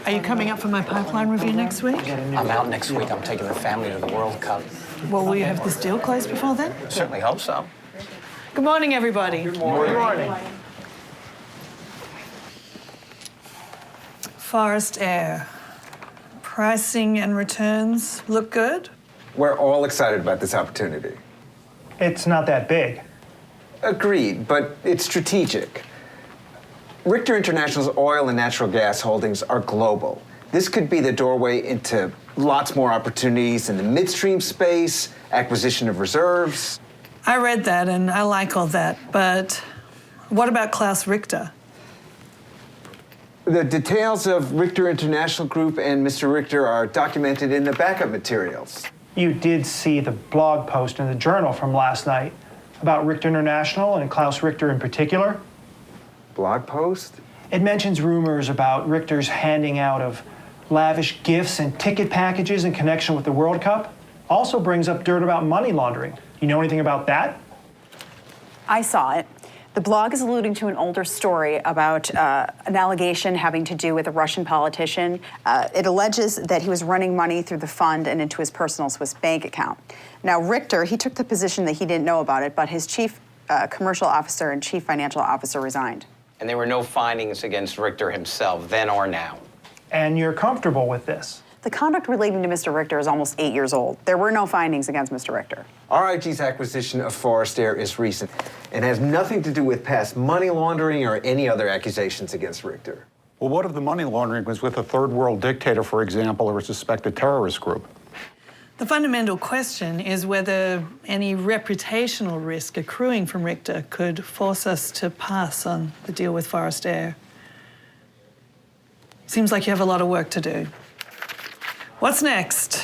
Are you coming up for my pipeline review next week? I'm out next week. I'm taking the family to the World Cup. Well, will you have this deal closed before then? Certainly hope so. Good morning, everybody. Good morning. Forest Air. Pricing and returns look good? We're all excited about this opportunity. It's not that big. Agreed, but it's strategic. Richter International's oil and natural gas holdings are global. This could be the doorway into lots more opportunities in the midstream space, acquisition of reserves. I read that and I like all that, but what about Klaus Richter? The details of Richter International Group and Mr. Richter are documented in the backup materials. You did see the blog post in the Journal from last night about Richter International and Klaus Richter in particular. Blog post? It mentions rumors about Richter's handing out of lavish gifts and ticket packages in connection with the World Cup. Also brings up dirt about money laundering. You know anything about that? I saw it. The blog is alluding to an older story about an allegation having to do with a Russian politician. It alleges that he was running money through the fund and into his personal Swiss bank account. Now, Richter, he took the position that he didn't know about it, but his chief commercial officer and chief financial officer resigned. And there were no findings against Richter himself, then or now. And you're comfortable with this? The conduct relating to Mr. Richter is almost 8 years old. There were no findings against Mr. Richter. RIG's acquisition of Forest Air is recent and has nothing to do with past money laundering or any other accusations against Richter. Well, what if the money laundering was with a third world dictator, for example, or a suspected terrorist group? The fundamental question is whether any reputational risk accruing from Richter could force us to pass on the deal with Forest Air. Seems like you have a lot of work to do. What's next?